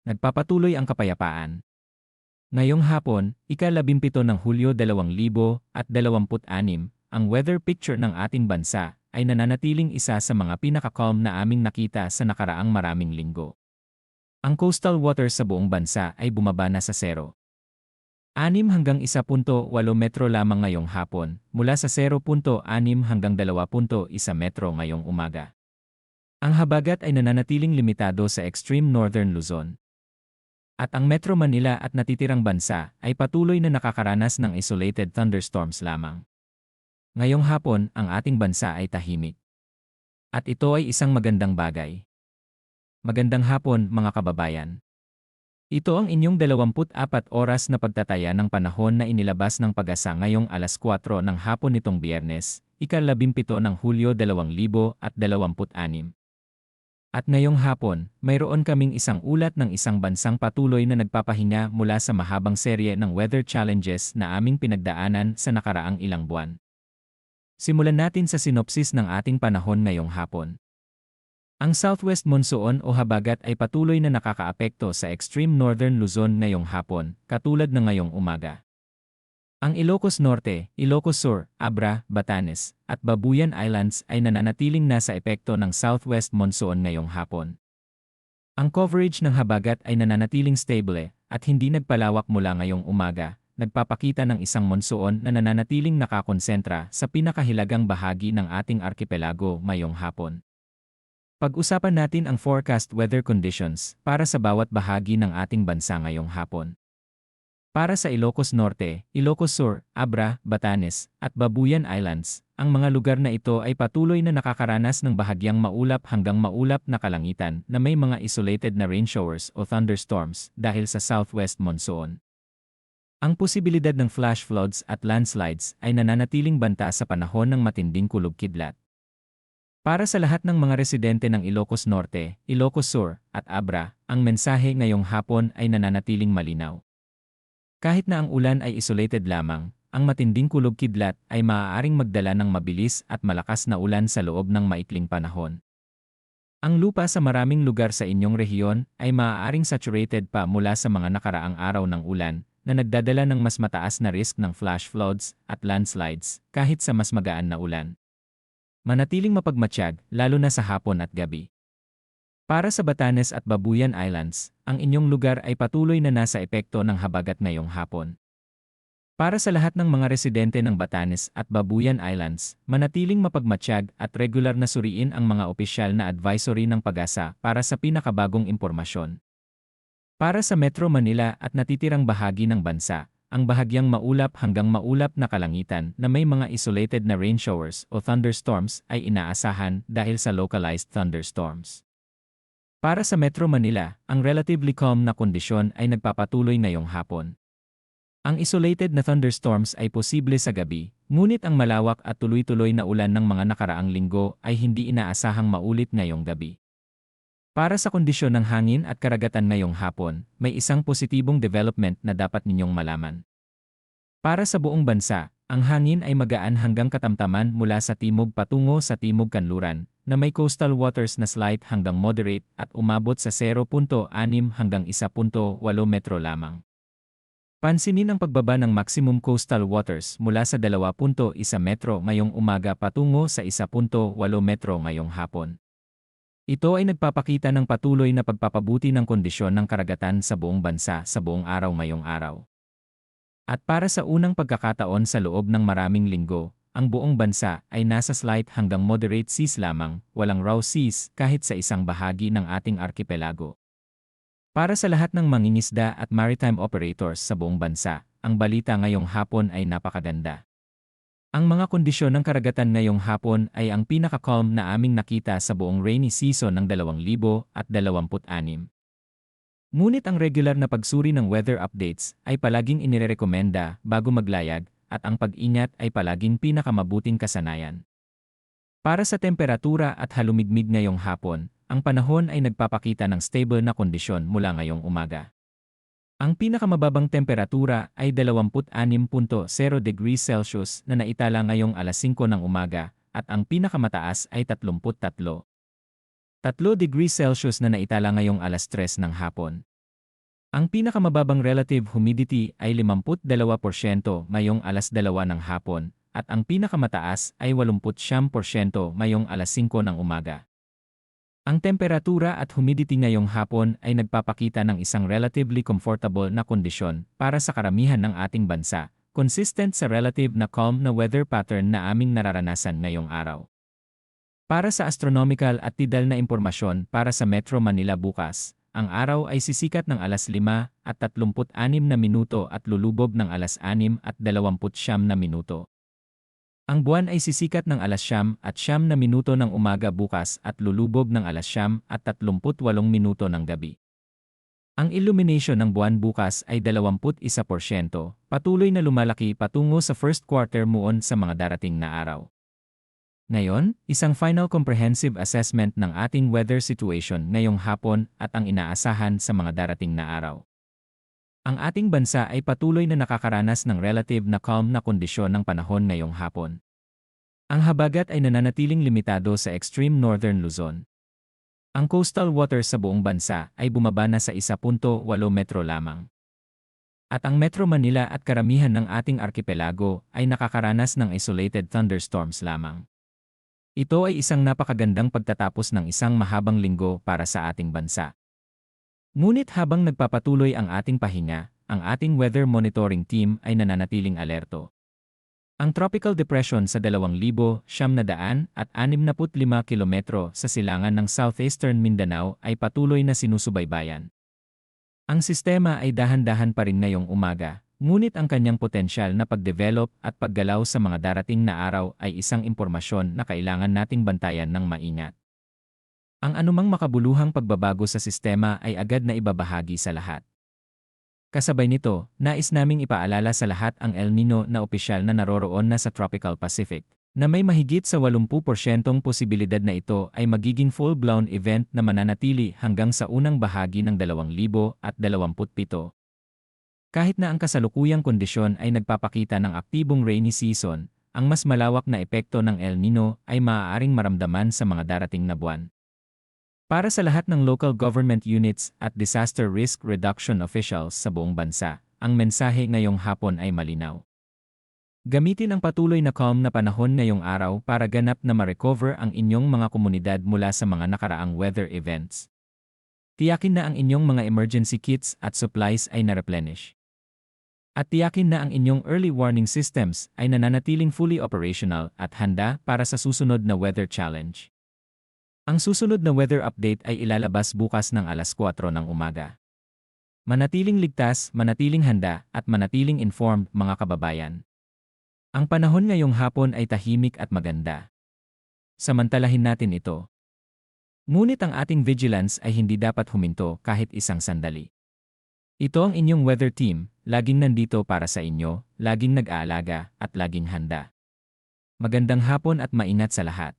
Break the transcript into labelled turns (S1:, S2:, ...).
S1: Nagpapatuloy ang kapayapaan. Ngayong hapon, ika-17 ng Hulyo 2026, ang weather picture ng ating bansa ay nananatiling isa sa mga pinaka-calm na aming nakita sa nakaraang maraming linggo. Ang coastal waters sa buong bansa ay bumaba na sa 0.6 hanggang 1.8 metro lamang ngayong hapon, mula sa 0.6 hanggang 2.1 metro ngayong umaga. Ang habagat ay nananatiling limitado sa extreme northern Luzon. At ang Metro Manila at natitirang bansa ay patuloy na nakakaranas ng isolated thunderstorms lamang. Ngayong hapon, ang ating bansa ay tahimik. At ito ay isang magandang bagay. Magandang hapon, mga kababayan. Ito ang inyong 24 oras na pagtataya ng panahon na inilabas ng Pag-asa ngayong alas 4 ng hapon nitong Biyernes, ika-17 ng Hulyo 2026. At ngayong hapon, mayroon kaming isang ulat ng isang bansang patuloy na nagpapahinga mula sa mahabang serye ng weather challenges na aming pinagdaanan sa nakaraang ilang buwan. Simulan natin sa sinopsis ng ating panahon ngayong hapon. Ang southwest monsoon o habagat ay patuloy na nakakaapekto sa extreme northern Luzon ngayong hapon, katulad ng ngayong umaga. Ang Ilocos Norte, Ilocos Sur, Abra, Batanes, at Babuyan Islands ay nananatiling nasa epekto ng southwest monsoon ngayong hapon. Ang coverage ng habagat ay nananatiling stable at hindi nagpalawak mula ngayong umaga, nagpapakita ng isang monsoon na nananatiling nakakonsentra sa pinakahilagang bahagi ng ating arkipelago ngayong hapon. Pag-usapan natin ang forecast weather conditions para sa bawat bahagi ng ating bansa ngayong hapon. Para sa Ilocos Norte, Ilocos Sur, Abra, Batanes, at Babuyan Islands, ang mga lugar na ito ay patuloy na nakakaranas ng bahagyang maulap hanggang maulap na kalangitan na may mga isolated na rain showers o thunderstorms dahil sa southwest monsoon. Ang posibilidad ng flash floods at landslides ay nananatiling banta sa panahon ng matinding kulog-kidlat. Para sa lahat ng mga residente ng Ilocos Norte, Ilocos Sur, at Abra, ang mensahe ngayong hapon ay nananatiling malinaw. Kahit na ang ulan ay isolated lamang, ang matinding kulog-kidlat ay maaaring magdala ng mabilis at malakas na ulan sa loob ng maikling panahon. Ang lupa sa maraming lugar sa inyong rehiyon ay maaaring saturated pa mula sa mga nakaraang araw ng ulan na nagdadala ng mas mataas na risk ng flash floods at landslides kahit sa mas magaan na ulan. Manatiling mapagmatsyag, lalo na sa hapon at gabi. Para sa Batanes at Babuyan Islands, ang inyong lugar ay patuloy na nasa epekto ng habagat ngayong hapon. Para sa lahat ng mga residente ng Batanes at Babuyan Islands, manatiling mapagmatsyag at regular na suriin ang mga opisyal na advisory ng Pag-asa para sa pinakabagong impormasyon. Para sa Metro Manila at natitirang bahagi ng bansa, ang bahagyang maulap hanggang maulap na kalangitan na may mga isolated na rain showers o thunderstorms ay inaasahan dahil sa localized thunderstorms. Para sa Metro Manila, ang relatively calm na kondisyon ay nagpapatuloy ngayong hapon. Ang isolated na thunderstorms ay posible sa gabi, ngunit ang malawak at tuloy-tuloy na ulan ng mga nakaraang linggo ay hindi inaasahang maulit ngayong gabi. Para sa kondisyon ng hangin at karagatan ngayong hapon, may isang positibong development na dapat ninyong malaman. Para sa buong bansa, ang hangin ay magaan hanggang katamtaman mula sa timog patungo sa timog kanluran, na may coastal waters na slight hanggang moderate at umabot sa 0.6 hanggang 1.8 metro lamang. Pansinin ang pagbaba ng maximum coastal waters mula sa 2.1 metro ngayong umaga patungo sa 1.8 metro ngayong hapon. Ito ay nagpapakita ng patuloy na pagpapabuti ng kondisyon ng karagatan sa buong bansa sa buong araw ngayong araw. At para sa unang pagkakataon sa loob ng maraming linggo, ang buong bansa ay nasa slight hanggang moderate seas lamang, walang raw seas kahit sa isang bahagi ng ating arkipelago. Para sa lahat ng mangingisda at maritime operators sa buong bansa, ang balita ngayong hapon ay napakaganda. Ang mga kondisyon ng karagatan ngayong hapon ay ang pinaka-calm na aming nakita sa buong rainy season ng 2026. Ngunit ang regular na pagsuri ng weather updates ay palaging inirekomenda bago maglayag, at ang pag-ingat ay palaging pinakamabuting kasanayan. Para sa temperatura at halumigmig ngayong hapon, ang panahon ay nagpapakita ng stable na kondisyon mula ngayong umaga. Ang pinakamababang temperatura ay 26.0 degrees Celsius na naitala ngayong alas 5 ng umaga, at ang pinakamataas ay 33.3 degrees Celsius na naitala ngayong alas 3 ng hapon. Ang pinakamababang relative humidity ay 52% mayong alas 2 ng hapon, at ang pinakamataas ay 89% mayong alas 5 ng umaga. Ang temperatura at humidity ngayong hapon ay nagpapakita ng isang relatively comfortable na kondisyon para sa karamihan ng ating bansa, consistent sa relative na calm na weather pattern na aming nararanasan ngayong araw. Para sa astronomical at tidal na impormasyon para sa Metro Manila bukas, ang araw ay sisikat ng alas 5:36 na minuto at lulubog ng alas 6:29 na minuto. Ang buwan ay sisikat ng alas 9:09 na minuto ng umaga bukas at lulubog ng alas 9:38 minuto ng gabi. Ang illumination ng buwan bukas ay 21%, patuloy na lumalaki patungo sa first quarter muon sa mga darating na araw. Ngayon, isang final comprehensive assessment ng ating weather situation ngayong hapon at ang inaasahan sa mga darating na araw. Ang ating bansa ay patuloy na nakakaranas ng relative na calm na kondisyon ng panahon ngayong hapon. Ang habagat ay nananatiling limitado sa extreme northern Luzon. Ang coastal waters sa buong bansa ay bumaba na sa 1.8 metro lamang. At ang Metro Manila at karamihan ng ating arkipelago ay nakakaranas ng isolated thunderstorms lamang. Ito ay isang napakagandang pagtatapos ng isang mahabang linggo para sa ating bansa. Ngunit habang nagpapatuloy ang ating pahinga, ang ating weather monitoring team ay nananatiling alerto. Ang tropical depression sa 2,965 kilometro sa silangan ng southeastern Mindanao ay patuloy na sinusubaybayan. Ang sistema ay dahan-dahan pa rin ngayong umaga, ngunit ang kanyang potensyal na pagdevelop at paggalaw sa mga darating na araw ay isang impormasyon na kailangan nating bantayan ng maingat. Ang anumang makabuluhang pagbabago sa sistema ay agad na ibabahagi sa lahat. Kasabay nito, nais naming ipaalala sa lahat ang El Nino na opisyal na naroroon na sa Tropical Pacific, na may mahigit sa 80% posibilidad na ito ay magiging full-blown event na mananatili hanggang sa unang bahagi ng 2027. Kahit na ang kasalukuyang kondisyon ay nagpapakita ng aktibong rainy season, ang mas malawak na epekto ng El Nino ay maaaring maramdaman sa mga darating na buwan. Para sa lahat ng local government units at disaster risk reduction officials sa buong bansa, ang mensahe ngayong hapon ay malinaw. Gamitin ang patuloy na calm na panahon ngayong araw para ganap na ma-recover ang inyong mga komunidad mula sa mga nakaraang weather events. Tiyakin na ang inyong mga emergency kits at supplies ay na-replenish. At tiyakin na ang inyong early warning systems ay nananatiling fully operational at handa para sa susunod na weather challenge. Ang susunod na weather update ay ilalabas bukas ng alas 4 ng umaga. Manatiling ligtas, manatiling handa, at manatiling informed mga kababayan. Ang panahon ngayong hapon ay tahimik at maganda. Samantalahin natin ito. Ngunit ang ating vigilance ay hindi dapat huminto kahit isang sandali. Ito ang inyong weather team, laging nandito para sa inyo, laging nag-aalaga, at laging handa. Magandang hapon at maingat sa lahat.